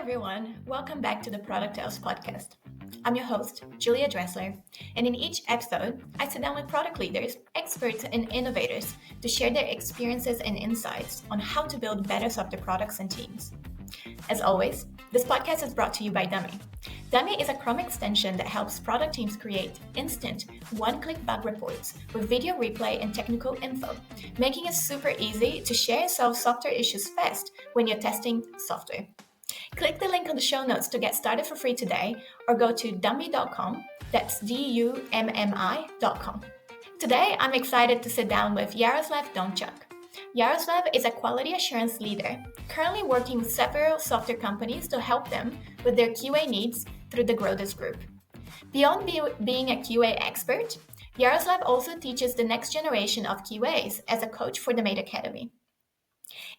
everyone, welcome back to the Product Tales podcast. I'm your host, Julia Dressler, and in each episode, I sit down with product leaders, experts, and innovators to share their experiences and insights on how to build better software products and teams. As always, this podcast is brought to you by Dummy. Dummy is a Chrome extension that helps product teams create instant, one-click bug reports with video replay and technical info, making it super easy to share and solve software issues fast when you're testing software. Click the link on the show notes to get started for free today, or go to dummy.com, that's dummi.com. Today, I'm excited to sit down with Yaroslav Donchuk. Yaroslav is a quality assurance leader, currently working with several software companies to help them with their QA needs through the Grow This group. Beyond being a QA expert, Yaroslav also teaches the next generation of QAs as a coach for the Mate Academy.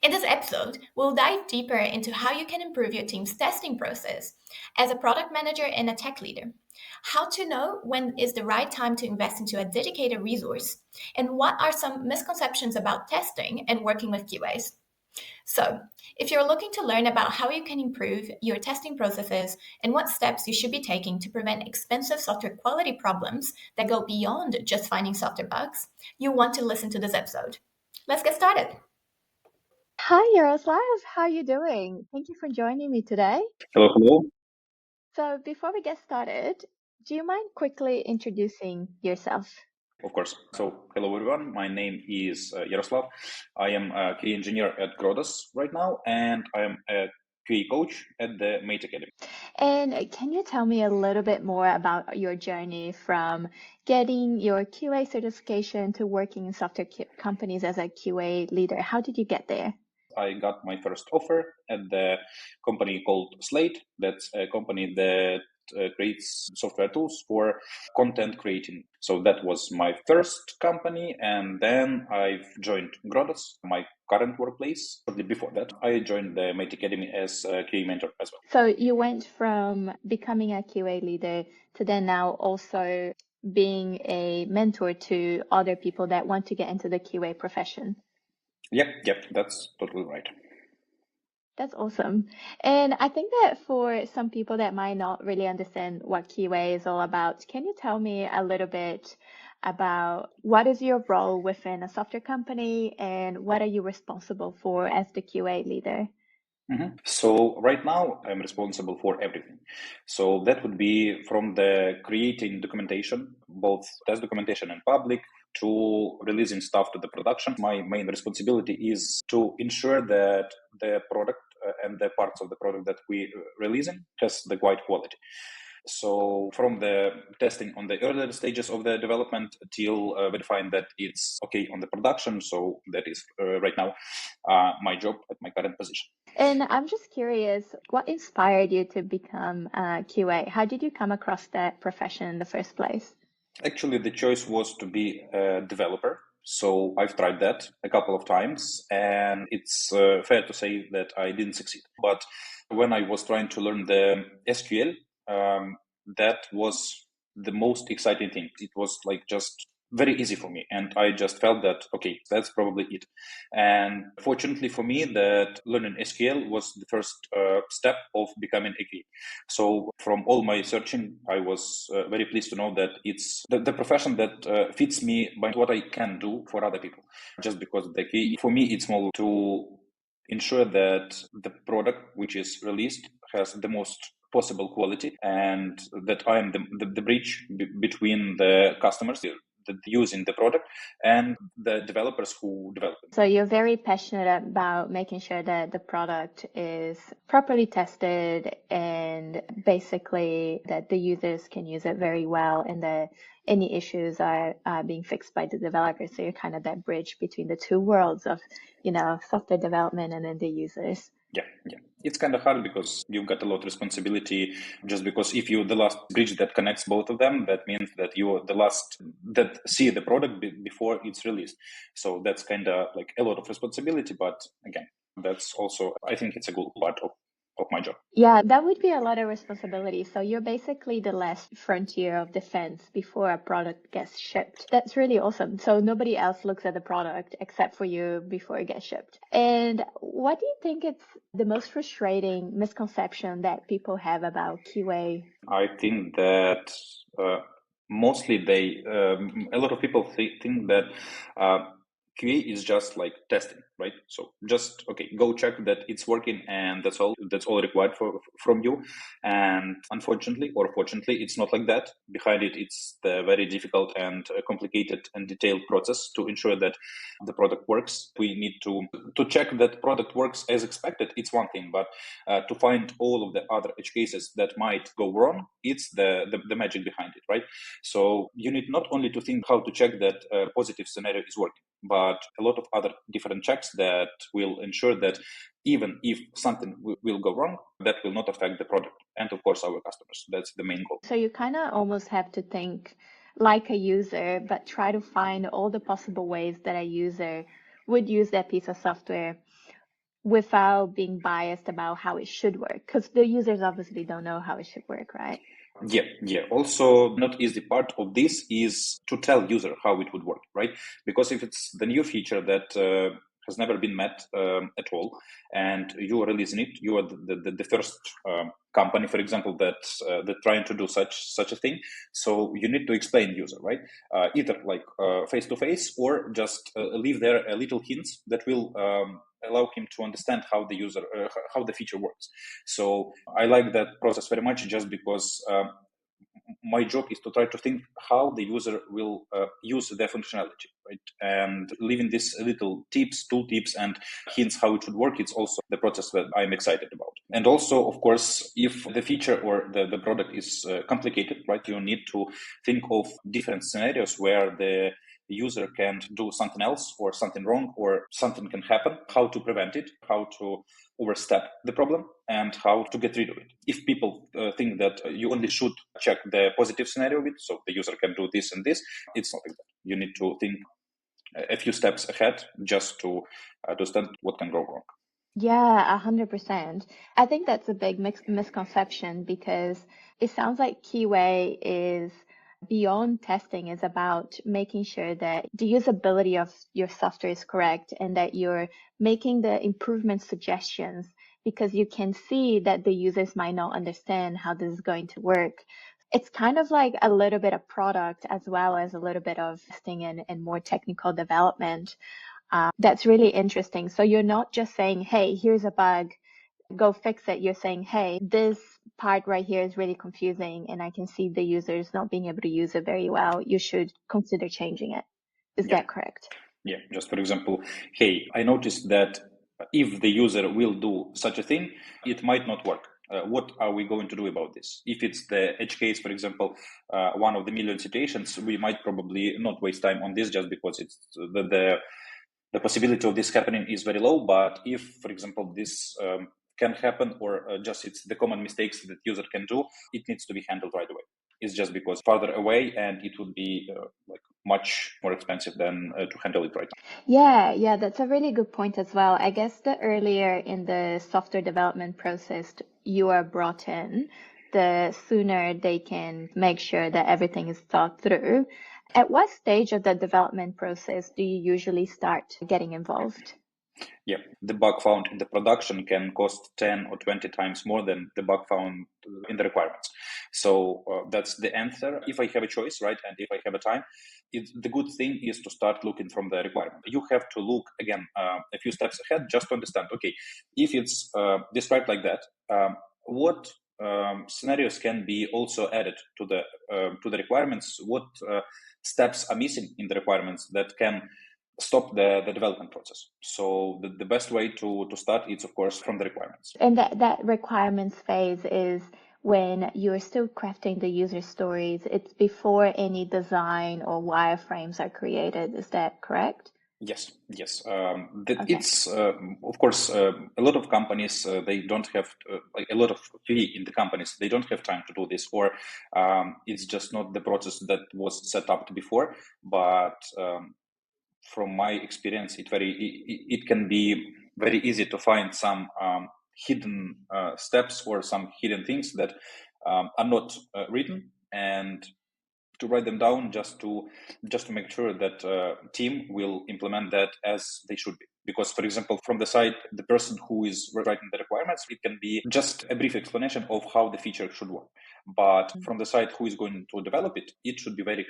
In this episode, we'll dive deeper into how you can improve your team's testing process as a product manager and a tech leader, how to know when is the right time to invest into a dedicated resource, and what are some misconceptions about testing and working with QAs. So, if you're looking to learn about how you can improve your testing processes and what steps you should be taking to prevent expensive software quality problems that go beyond just finding software bugs, you want to listen to this episode. Let's get started. Hi, Yaroslav. How are you doing? Thank you for joining me today. Hello. So before we get started, do you mind quickly introducing yourself? Of course. So, hello everyone. My name is Yaroslav. I am a QA engineer at Grodas right now, and I am a QA coach at the Mate Academy. And can you tell me a little bit more about your journey from getting your QA certification to working in software companies as a QA leader? How did you get there? I got my first offer at the company called Slate. That's a company that creates software tools for content creating. So that was my first company, and then I've joined Grodas, my current workplace. Shortly before that, I joined the Mate Academy as a QA mentor as well. So you went from becoming a QA leader to then now also being a mentor to other people that want to get into the QA profession. Yep, that's totally right. That's awesome. And I think that for some people that might not really understand what QA is all about, can you tell me a little bit about what is your role within a software company and what are you responsible for as the QA leader? Mm-hmm. So right now I'm responsible for everything. So that would be from the creating documentation, both test documentation in public, to releasing stuff to the production. My main responsibility is to ensure that the product and the parts of the product that we releasing has the right quality. So from the testing on the earlier stages of the development till verifying that it's okay on the production. So that is right now my job at my current position. And I'm just curious, what inspired you to become a QA? How did you come across that profession in the first place? Actually, the choice was to be a developer. So I've tried that a couple of times, and it's fair to say that I didn't succeed. But when I was trying to learn the SQL, that was the most exciting thing. It was like just very easy for me, and I just felt that okay, that's probably it. And fortunately for me, that learning SQL was the first step of becoming a QA. So from all my searching, I was very pleased to know that it's the profession that fits me by what I can do for other people. Just because the QA, for me, it's more to ensure that the product which is released has the most possible quality, and that I am the bridge between the customers that using the product and the developers who develop it. So you're very passionate about making sure that the product is properly tested and basically that the users can use it very well and that any issues are being fixed by the developers. So you're kind of that bridge between the two worlds of, software development and then the users. Yeah. It's kind of hard because you've got a lot of responsibility. Just because if you're the last bridge that connects both of them, that means that you're the last that see the product before it's released. So that's kind of like a lot of responsibility. But again, that's also, I think it's a good part of of my job. Yeah, that would be a lot of responsibility. So you're basically the last frontier of defense before a product gets shipped. That's really awesome. So nobody else looks at the product except for you before it gets shipped. And what do you think is the most frustrating misconception that people have about Keyway? I think that mostly a lot of people think that QA is just like testing, right? So just go check that it's working, and that's all. That's all required from you. And unfortunately, or fortunately, it's not like that. Behind it, it's the very difficult and complicated and detailed process to ensure that the product works. We need to check that product works as expected. It's one thing, but to find all of the other edge cases that might go wrong, it's the magic behind it, right? So you need not only to think how to check that a positive scenario is working, but a lot of other different checks that will ensure that even if something will go wrong, that will not affect the product and, of course, our customers. That's the main goal. So you kind of almost have to think like a user, but try to find all the possible ways that a user would use that piece of software without being biased about how it should work, because the users obviously don't know how it should work, right? Yeah. Also, not easy part of this is to tell user how it would work, right? Because if it's the new feature that has never been met at all, and you are releasing it, you are the first company, for example, that trying to do such a thing. So you need to explain user, right? Either like face to face, or just leave there a little hints that will allow him to understand how the feature works. So I like that process very much, just because my job is to try to think how the user will use the functionality, right? And leaving this little tool tips and hints how it should work, it's also the process that I'm excited about. And also, of course, if the feature or the product is complicated, right, you need to think of different scenarios where the user can do something else or something wrong or something can happen, how to prevent it, how to overstep the problem, and how to get rid of it. If people think that you only should check the positive scenario of it, so the user can do this and this, it's not like that. You need to think a few steps ahead just to understand what can go wrong. Yeah, 100%. I think that's a big misconception, because it sounds like Keyway is beyond testing, is about making sure that the usability of your software is correct and that you're making the improvement suggestions, because you can see that the users might not understand how this is going to work. It's kind of like a little bit of product as well as a little bit of testing and more technical development. That's really interesting. So you're not just saying, hey, here's a bug, go fix it. You're saying, hey, this part right here is really confusing and I can see the users not being able to use it very well. You should consider changing it. Is that correct? Yeah. Just for example, hey, I noticed that if the user will do such a thing, it might not work. What are we going to do about this? If it's the edge case, for example, one of the million situations, we might probably not waste time on this, just because it's the possibility of this happening is very low. But if, for example, this can happen, or just it's the common mistakes that user can do, it needs to be handled right away. It's just because farther away, and it would be like much more expensive than to handle it right now. Yeah, that's a really good point as well. I guess the earlier in the software development process you are brought in, the sooner they can make sure that everything is thought through. At what stage of the development process do you usually start getting involved? Yeah, the bug found in the production can cost 10 or 20 times more than the bug found in the requirements. So that's the answer. If I have a choice, right, and if I have a time, the good thing is to start looking from the requirement. You have to look, again, a few steps ahead, just to understand, okay, if it's described like that, what scenarios can be also added to the requirements? What steps are missing in the requirements that can stop the development process? So the best way to start is, of course, from the requirements. And that requirements phase is when you're still crafting the user stories. It's before any design or wireframes are created. Is that correct? Yes. Okay. It's of course a lot of companies they don't have like a lot of fee in the companies. They don't have time to do this, or it's just not the process that was set up before. But from my experience, it can be very easy to find some hidden steps or some hidden things that are not written, and to write them down just to make sure that team will implement that as they should be. Because, for example, from the side, the person who is writing the requirements, it can be just a brief explanation of how the feature should work. But from the side who is going to develop it, it should be very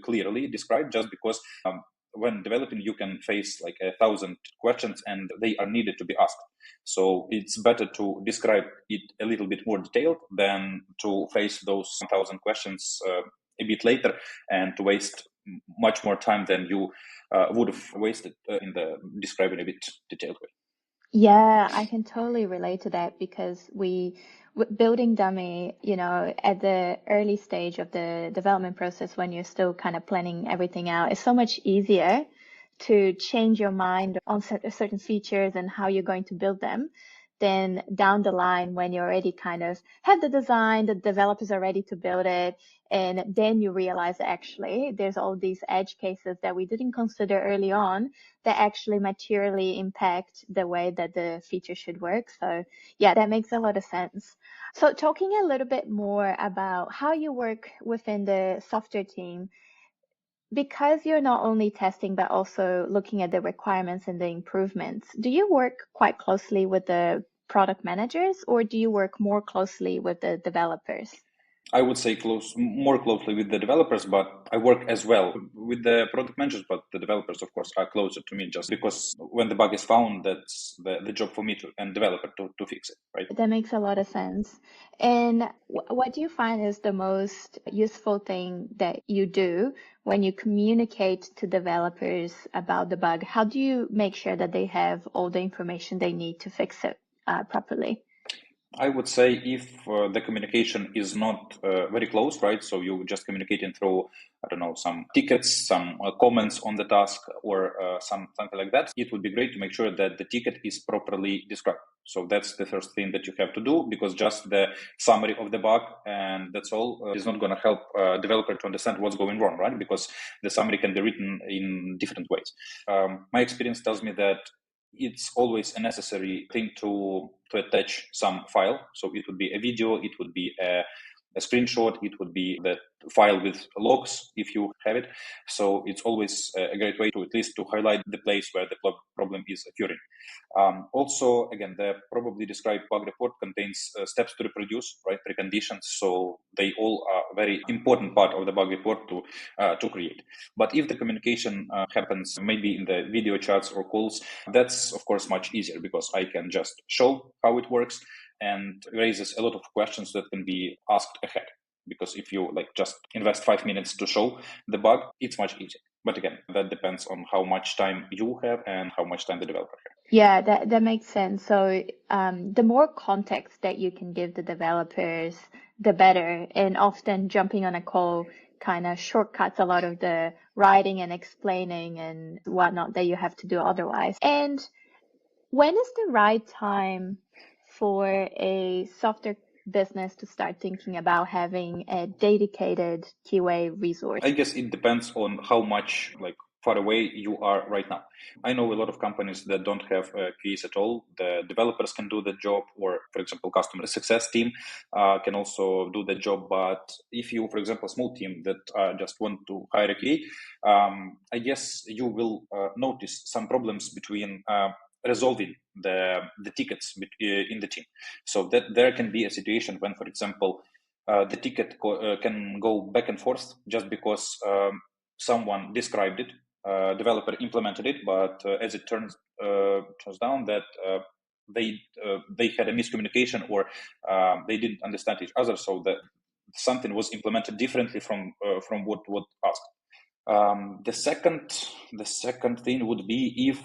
clearly described, just because when developing, you can face like 1,000 questions and they are needed to be asked. So it's better to describe it a little bit more detailed than to face those 1,000 questions a bit later and to waste much more time than you would have wasted in the describing a bit detailed way. Yeah, I can totally relate to that because building dummy, at the early stage of the development process when you're still kind of planning everything out, it's so much easier to change your mind on certain features and how you're going to build them than down the line when you already kind of have the design, the developers are ready to build it, and then you realize that actually there's all these edge cases that we didn't consider early on that actually materially impact the way that the feature should work. So yeah, that makes a lot of sense. So talking a little bit more about how you work within the software team, because you're not only testing but also looking at the requirements and the improvements, do you work quite closely with the product managers or do you work more closely with the developers? I would say more closely with the developers, but I work as well with the product managers, but the developers, of course, are closer to me just because when the bug is found, that's the job for me and developer to fix it, right? That makes a lot of sense. And what do you find is the most useful thing that you do when you communicate to developers about the bug? How do you make sure that they have all the information they need to fix it properly? I would say if the communication is not very close, right? So you just communicating through, I don't know, some tickets, some comments on the task or something like that, it would be great to make sure that the ticket is properly described. So that's the first thing that you have to do, because just the summary of the bug and that's all is not going to help developer to understand what's going wrong, right? Because the summary can be written in different ways. My experience tells me that it's always a necessary thing to attach some file. So it would be a video, it would be a screenshot, it would be the file with logs if you have it. So it's always a great way to at least to highlight the place where the problem is occurring. Also, again, the probably described bug report contains steps to reproduce, right, preconditions. So they all are very important part of the bug report to create. But if the communication happens maybe in the video chats or calls, that's of course much easier because I can just show how it works and raises a lot of questions that can be asked ahead. Because if you just invest 5 minutes to show the bug, it's much easier. But again, that depends on how much time you have and how much time the developer has. Yeah, that makes sense. So the more context that you can give the developers, the better. And often jumping on a call kind of shortcuts a lot of the writing and explaining and whatnot that you have to do otherwise. And when is the right time for a software business to start thinking about having a dedicated QA resource? I guess it depends on how much far away you are right now. I know a lot of companies that don't have QAs at all. The developers can do the job, or for example, customer success team can also do the job. But if you, for example, a small team that just want to hire a QA, I guess you will notice some problems between resolving the tickets in the team. So that there can be a situation when, for example, the ticket can go back and forth just because someone described it, developer implemented it, but as it turns down that they had a miscommunication or they didn't understand each other, so that something was implemented differently from what asked. The second thing would be if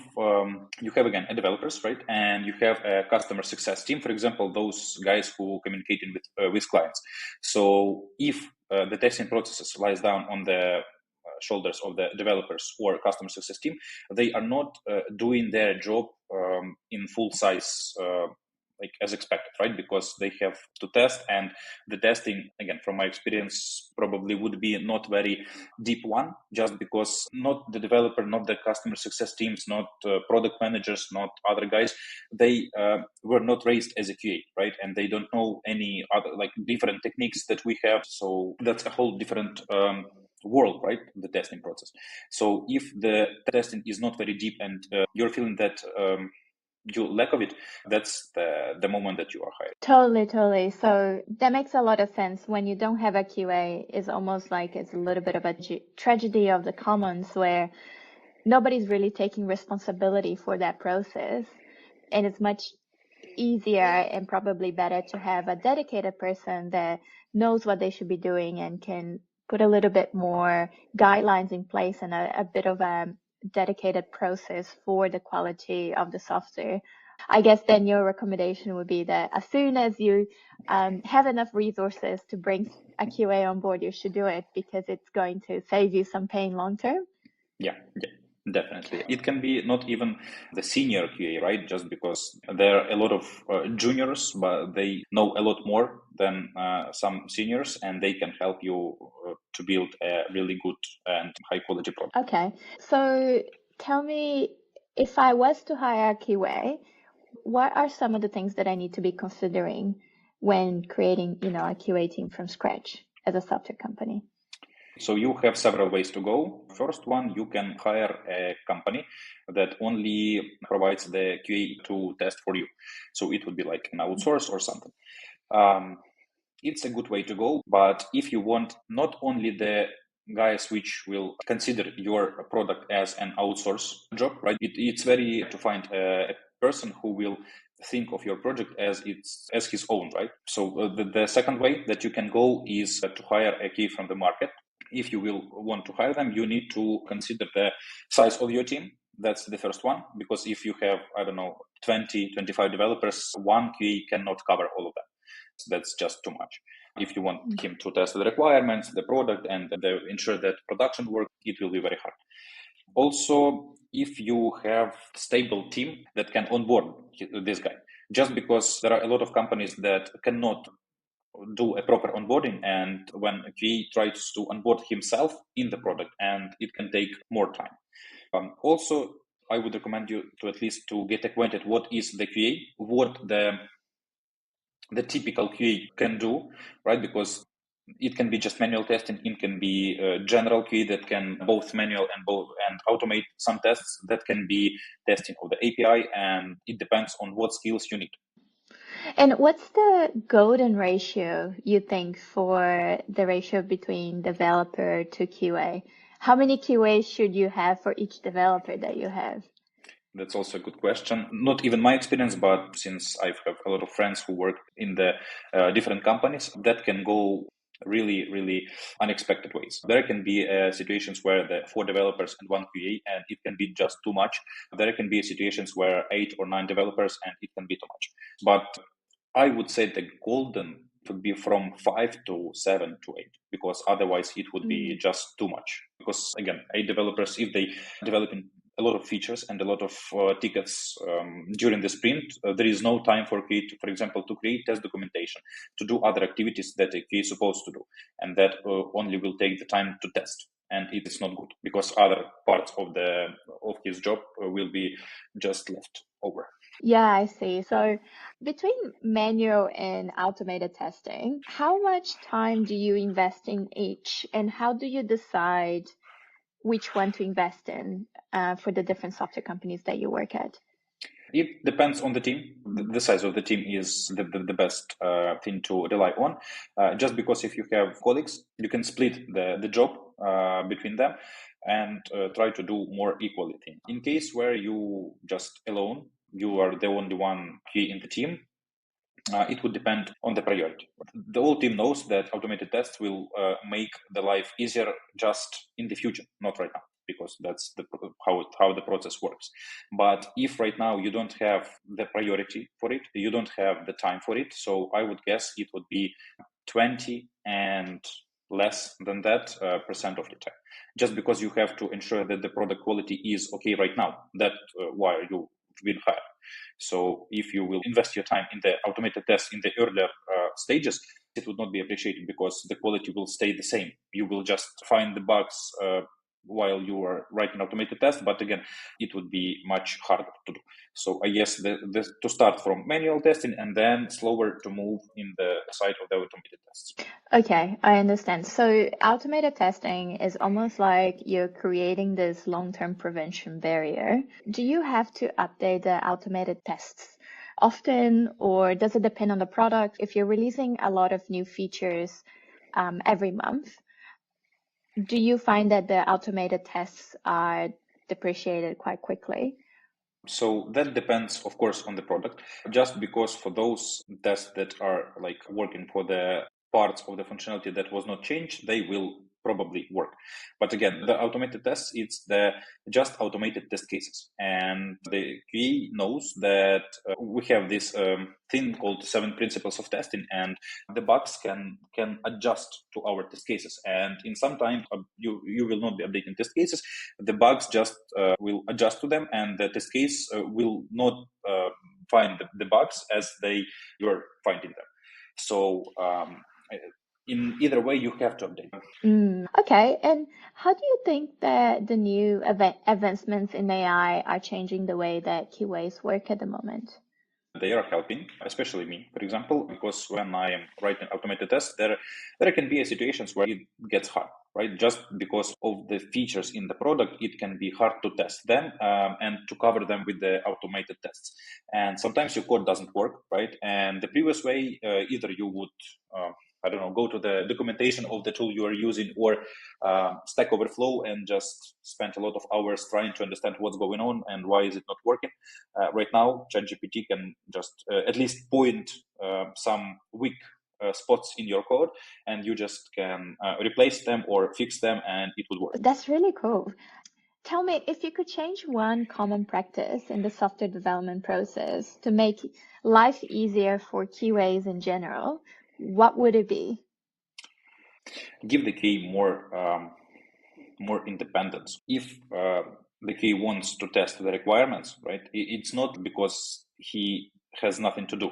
you have again a developers, right, and you have a customer success team, for example, those guys who communicating with clients. So if the testing processes lies down on the shoulders of the developers or customer success team, they are not doing their job in full size like as expected, right? Because they have to test, and the testing, again, from my experience, probably would be not very deep one, just because not the developer, not the customer success teams, not product managers, not other guys, they were not raised as a QA, right? And they don't know any other like different techniques that we have. So that's a whole different world, right? The testing process. So if the testing is not very deep and you're feeling that you lack of it, that's the moment that you are hired. Totally. So that makes a lot of sense. When you don't have a QA, it's almost like it's a little bit of a tragedy of the commons where nobody's really taking responsibility for that process. And it's much easier and probably better to have a dedicated person that knows what they should be doing and can put a little bit more guidelines in place and a bit of a dedicated process for the quality of the software. I guess then your recommendation would be that as soon as you have enough resources to bring a QA on board, you should do it because it's going to save you some pain long term. Yeah, definitely. It can be not even the senior QA, right? Just because there are a lot of juniors, but they know a lot more than some seniors, and they can help you to build a really good and high quality product. Okay. So tell me, if I was to hire a QA, what are some of the things that I need to be considering when creating, a QA team from scratch as a software company? So you have several ways to go. First one, you can hire a company that only provides the QA to test for you. So it would be like an outsource or something. It's a good way to go, but if you want not only the guys which will consider your product as an outsource job, right? It's very to find a person who will think of your project as his own, right? So the second way that you can go is to hire a QA from the market. If you will want to hire them, you need to consider the size of your team. That's the first one, because if you have, 20, 25 developers, one QA cannot cover all of them. That's just too much. If you want him to test the requirements, the product, and ensure that production work, it will be very hard. Also, if you have stable team that can onboard this guy, just because there are a lot of companies that cannot do a proper onboarding, and when a QA tries to onboard himself in the product, and it can take more time. Also, I would recommend you to at least to get acquainted what is the QA, what the typical QA can do, right? Because it can be just manual testing. It can be general QA that can both manual and automate some tests. That can be testing of the API, and it depends on what skills you need. And what's the golden ratio you think for the ratio between developer to QA? How many QAs should you have for each developer that you have? That's also a good question. Not even my experience, but since I have a lot of friends who work in the different companies, that can go really, really unexpected ways. There can be situations where the 4 developers and 1 QA, and it can be just too much. There can be situations where 8 or 9 developers, and it can be too much. But I would say the golden would be from 5 to 7 to 8, because otherwise it would be just too much. Because again, 8 developers, if they develop a lot of features and a lot of tickets during the sprint, there is no time for example, to create test documentation, to do other activities that a QA is supposed to do, and that only will take the time to test. And it is not good, because other parts of his job will be just left over. Yeah, I see. So between manual and automated testing, how much time do you invest in each, and how do you decide which one to invest in for the different software companies that you work at? It depends on the team. The size of the team is the best thing to rely on. Just because if you have colleagues, you can split the job between them and try to do more equally. In case where you just alone, you are the only one key in the team, it would depend on the priority. The whole team knows that automated tests will make the life easier just in the future, not right now, because that's how the process works. But if right now you don't have the priority for it, you don't have the time for it, so I would guess it would be 20 and less than that percent of the time, just because you have to ensure that the product quality is okay right now. That's why you've been hired. So if you will invest your time in the automated test in the earlier stages, it would not be appreciated because the quality will stay the same. You will just find the bugs while you are writing automated tests, but again, it would be much harder to do. So I guess to start from manual testing and then slower to move in the side of the automated tests. Okay, I understand. So automated testing is almost like you're creating this long-term prevention barrier. Do you have to update the automated tests often, or does it depend on the product? If you're releasing a lot of new features every month, do you find that the automated tests are depreciated quite quickly? So that depends, of course, on the product. Just because for those tests that are like working for the parts of the functionality that was not changed, they will probably work. But again, the automated tests, it's the just automated test cases. And the QA knows that we have this thing called 7 principles of testing, and the bugs can adjust to our test cases. And in some time, you will not be updating test cases. The bugs just will adjust to them, and the test case will not find the bugs as you're finding them. So in either way, you have to update. Okay, and how do you think that the new advancements in AI are changing the way that QAs work at the moment? They are helping, especially me, for example, because when I am writing automated tests, there can be situations where it gets hard, right? Just because of the features in the product, it can be hard to test them and to cover them with the automated tests. And sometimes your code doesn't work, right? And the previous way, either you would go to the documentation of the tool you are using, or Stack Overflow, and just spend a lot of hours trying to understand what's going on and why is it not working. Right now, ChatGPT can just at least point some weak spots in your code, and you just can replace them or fix them, and it will work. That's really cool. Tell me, if you could change one common practice in the software development process to make life easier for QAs in general, what would it be? Give the key more independence. If the key wants to test the requirements, right, it's not because he has nothing to do.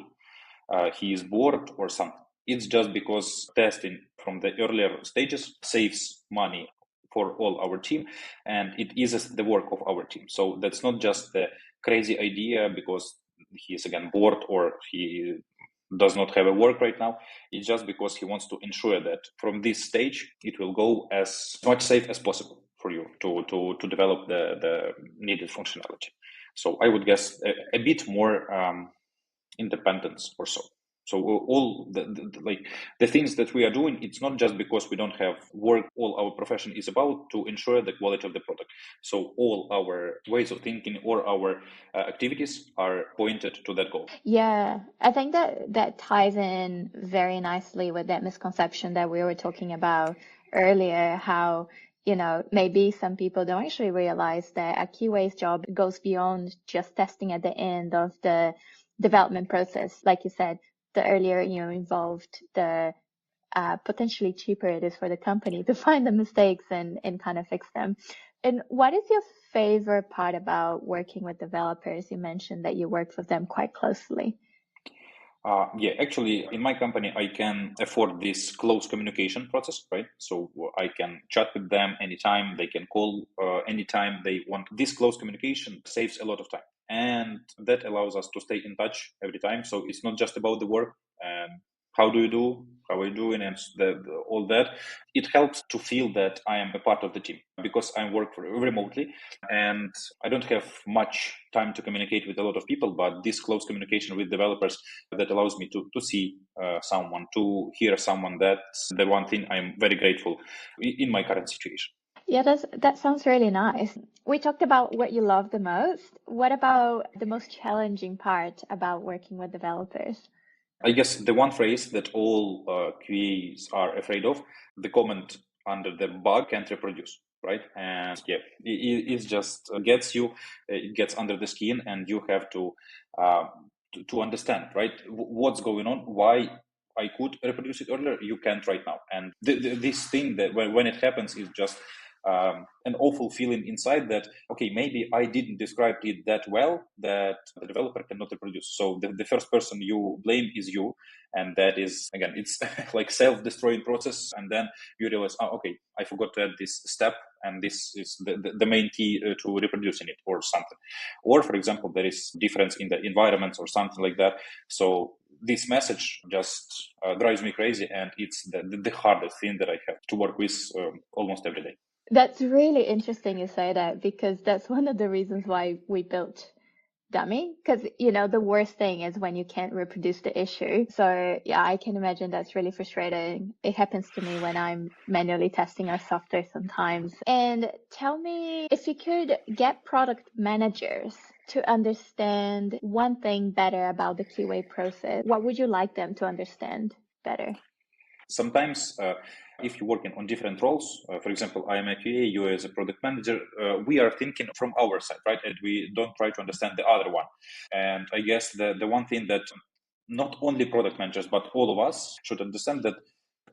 He is bored or something. It's just because testing from the earlier stages saves money for all our team, and it eases the work of our team. So that's not just the crazy idea because he is again bored or he does not have a work right now. It's just because he wants to ensure that from this stage it will go as much safe as possible for you to develop the needed functionality. So I would guess a bit more independence or so. So all the things that we are doing, it's not just because we don't have work. All our profession is about to ensure the quality of the product. So all our ways of thinking or our activities are pointed to that goal. Yeah, I think that ties in very nicely with that misconception that we were talking about earlier, how, maybe some people don't actually realize that a QA's job goes beyond just testing at the end of the development process. Like you said, the earlier, involved, the potentially cheaper it is for the company to find the mistakes and kind of fix them. And what is your favorite part about working with developers? You mentioned that you worked with them quite closely. Actually, in my company, I can afford this close communication process, right? So I can chat with them anytime, they can call anytime they want. This close communication saves a lot of time, and that allows us to stay in touch every time. So it's not just about the work and how do you do, how are you doing, and all that. It helps to feel that I am a part of the team because I work remotely and I don't have much time to communicate with a lot of people, but this close communication with developers that allows me to see someone, to hear someone. That's the one thing I'm very grateful in my current situation. Yeah, that sounds really nice. We talked about what you love the most. What about the most challenging part about working with developers? I guess the one phrase that all QAs are afraid of, the comment under the bug can't reproduce, right? And yeah, it just gets you, it gets under the skin, and you have to understand, right? What's going on, why I could reproduce it earlier, you can't right now. And this thing that when it happens is just an awful feeling inside that, okay, maybe I didn't describe it that well that the developer cannot reproduce. So the first person you blame is you. And that is, again, it's like self-destroying process. And then you realize, oh, okay, I forgot to add this step. And this is the main key to reproducing it or something. Or, for example, there is difference in the environments or something like that. So this message just drives me crazy. And it's the hardest thing that I have to work with almost every day. That's really interesting you say that, because that's one of the reasons why we built Dummy, because the worst thing is when you can't reproduce the issue. So yeah, I can imagine that's really frustrating. It happens to me when I'm manually testing our software sometimes. And tell me, if you could get product managers to understand one thing better about the Keyway process, what would you like them to understand better? Sometimes, if you're working on different roles, for example, I am a QA, you as a product manager, we are thinking from our side, right? And we don't try to understand the other one. And I guess the one thing that not only product managers, but all of us should understand that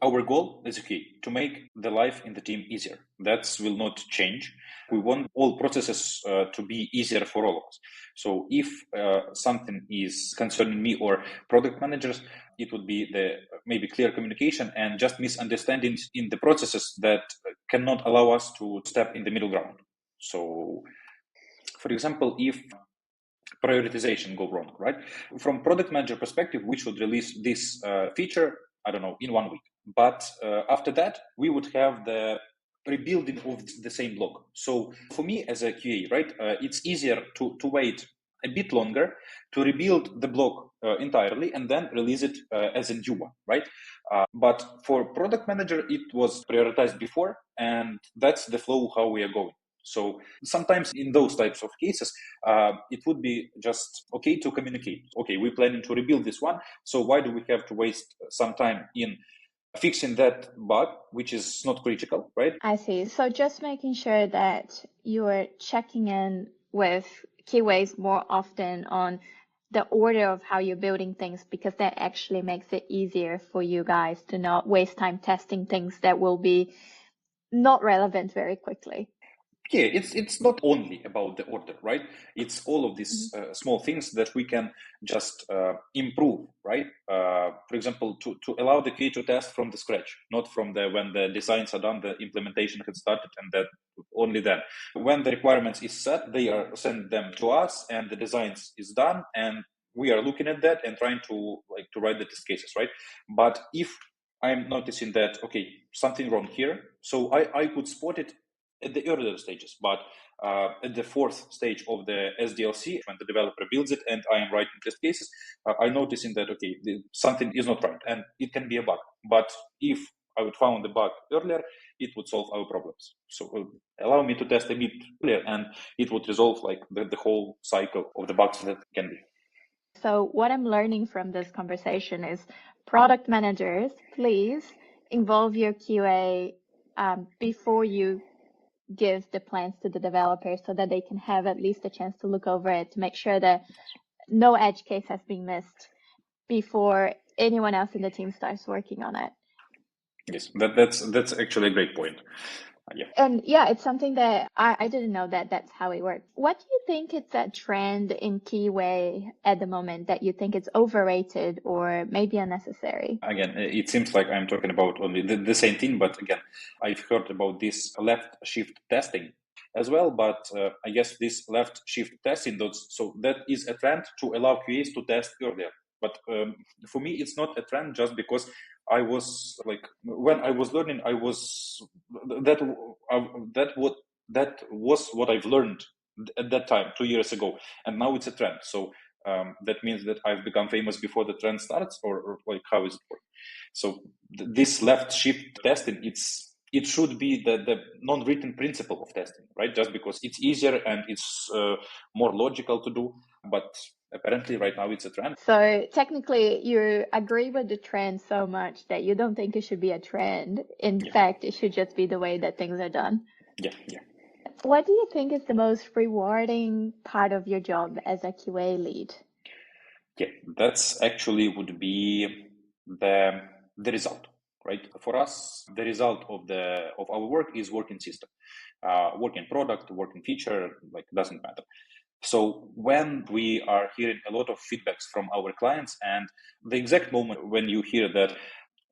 our goal is okay, to make the life in the team easier. That will not change. We want all processes to be easier for all of us. So if something is concerning me or product managers, it would be the maybe clear communication and just misunderstandings in the processes that cannot allow us to step in the middle ground. So, for example, if prioritization go wrong, right? From product manager perspective, we should release this feature, I don't know, in 1 week. But after that, we would have the rebuilding of the same block. So for me as a QA, right, it's easier to wait a bit longer to rebuild the block entirely and then release it as a new one, right? But for product manager, it was prioritized before, and that's the flow how we are going. So sometimes in those types of cases, it would be just okay to communicate. Okay, we're planning to rebuild this one. So why do we have to waste some time in fixing that bug, which is not critical, right? I see. So just making sure that you're checking in with Keyways more often on the order of how you're building things, because that actually makes it easier for you guys to not waste time testing things that will be not relevant very quickly. Yeah, it's not only about the order, right? It's all of these small things that we can just improve, right? For example, to allow the QA to test from the scratch, not from when the designs are done, the implementation has started, and that only then. When the requirements is set, they are sent them to us, and the designs is done, and we are looking at that and trying to write the test cases, right? But if I'm noticing that, okay, something wrong here, so I could spot it at the earlier stages, but at the fourth stage of the SDLC, when the developer builds it and I am writing test cases, I noticing that, okay, something is not right, and it can be a bug. But if I would found the bug earlier, it would solve our problems. So allow me to test a bit earlier, and it would resolve the whole cycle of the bugs that can be. So what I'm learning from this conversation is, product managers, please involve your QA before you give the plans to the developers, so that they can have at least a chance to look over it, to make sure that no edge case has been missed before anyone else in the team starts working on it. Yes, that's actually a great point. Yeah. And yeah, it's something that I didn't know that that's how it works. What do you think is a trend in Keyway at the moment that you think is overrated or maybe unnecessary? Again, it seems like I'm talking about only the same thing, but again, I've heard about this left shift testing as well, but I guess this left shift testing, so that is a trend to allow QAs to test earlier. But for me, it's not a trend just because I was when I was learning, that was what I've learned at that time 2 years ago, and now it's a trend. So that means that I've become famous before the trend starts, or how is it working? So this left shift testing, it should be the non-written principle of testing, right? Just because it's easier and it's more logical to do, but apparently right now it's a trend. So technically you agree with the trend so much that you don't think it should be a trend. In fact, it should just be the way that things are done. Yeah. What do you think is the most rewarding part of your job as a QA lead? Yeah, that's actually would be the result. right? For us, the result of our work is working system, working product, working feature, like doesn't matter. So when we are hearing a lot of feedbacks from our clients, and the exact moment when you hear that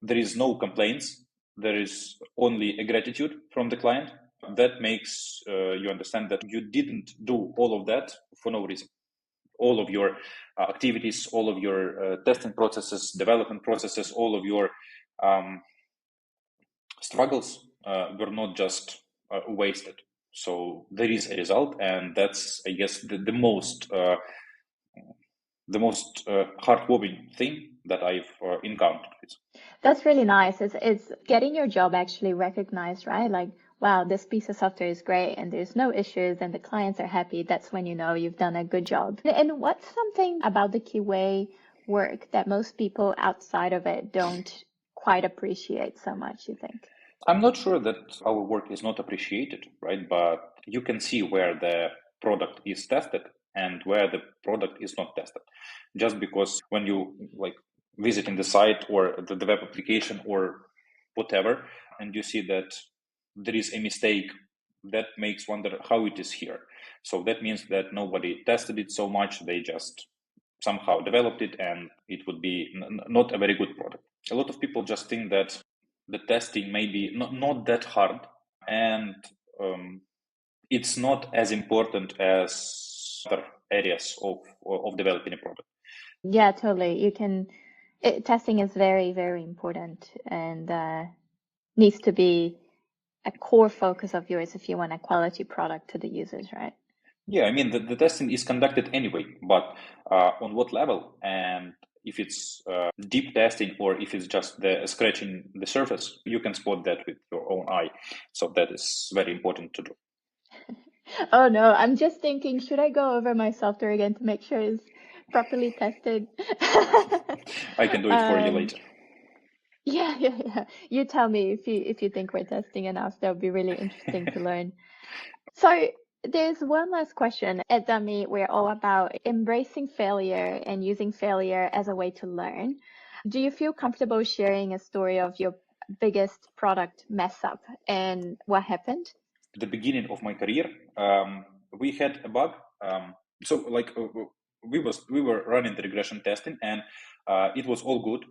there is no complaints, there is only a gratitude from the client, that makes you understand that you didn't do all of that for no reason. All of your activities, all of your testing processes, development processes, all of your struggles were not just wasted. So there is a result, and that's, I guess, the most heartwarming thing that I've encountered. That's really nice. It's getting your job actually recognized, right? Like, wow, this piece of software is great and there's no issues and the clients are happy. That's when you know you've done a good job. And what's something about the Keyway work that most people outside of it don't quite appreciate so much, you think? I'm not sure that our work is not appreciated, right? But you can see where the product is tested and where the product is not tested. Just because when you visiting the site or the web application or whatever, and you see that there is a mistake, that makes wonder how it is here. So that means that nobody tested it so much, they just somehow developed it, and it would be not a very good product. A lot of people just think that the testing may be not that hard, and it's not as important as other areas of developing a product. Yeah, totally. Testing is very, very important and needs to be a core focus of yours if you want a quality product to the users, right? Yeah, I mean, the testing is conducted anyway, but on what level? And if it's deep testing or if it's just the scratching the surface, you can spot that with your own eye. So that is very important to do. Oh no, I'm just thinking, should I go over my software again to make sure it's properly tested? I can do it for you later. Yeah. You tell me if you think we're testing enough. That would be really interesting to learn. So there's one last question. At Dummy, we're all about embracing failure and using failure as a way to learn. Do you feel comfortable sharing a story of your biggest product mess up and what happened? The beginning of my career, we had a bug. We were running the regression testing, and it was all good.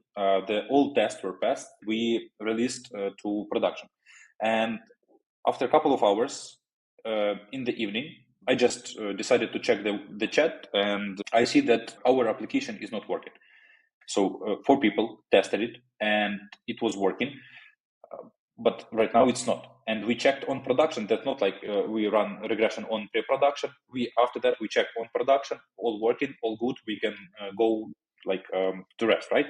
All tests were passed. We released to production, and after a couple of hours in the evening, I just decided to check the chat, and I see that our application is not working. So 4 people tested it, and it was working. But right now it's not. And we checked on production. That's not like we run regression on pre-production. After that we check on production, all working, all good. We can go to rest, right?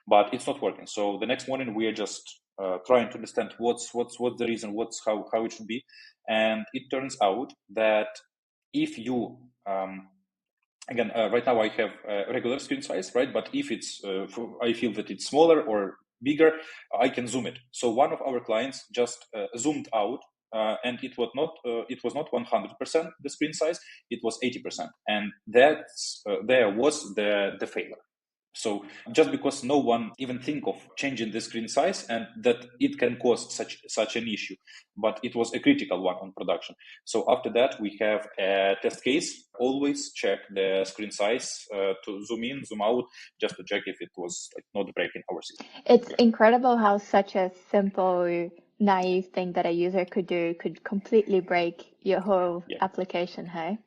But it's not working. So the next morning we are just trying to understand what's the reason, how it should be. And it turns out that if you again, right now I have a regular screen size, right? But if it's, I feel that it's smaller or bigger, I can zoom it. So one of our clients just zoomed out, and it was not 100% the screen size; it was 80%, and that's there was the failure. So just because no one even think of changing the screen size, and that it can cause such an issue, but it was a critical one on production. So after that, we have a test case. Always check the screen size to zoom in, zoom out, just to check if it was not breaking our system. It's incredible how such a simple, naive thing that a user could do could completely break your whole application, hey?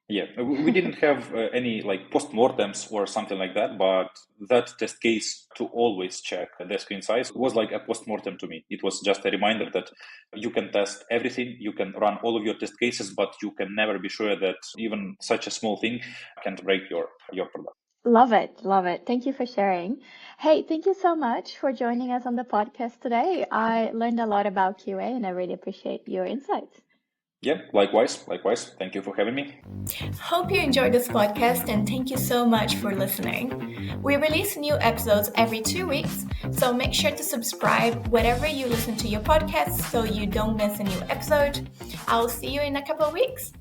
Yeah, we didn't have any post-mortems or something like that, but that test case to always check the screen size was like a post-mortem to me. It was just a reminder that you can test everything, you can run all of your test cases, but you can never be sure that even such a small thing can break your product. Love it. Thank you for sharing. Hey, thank you so much for joining us on the podcast today. I learned a lot about QA and I really appreciate your insights. Yeah, likewise. Thank you for having me. Hope you enjoyed this podcast and thank you so much for listening. We release new episodes every 2 weeks, so make sure to subscribe wherever you listen to your podcasts so you don't miss a new episode. I'll see you in a couple of weeks.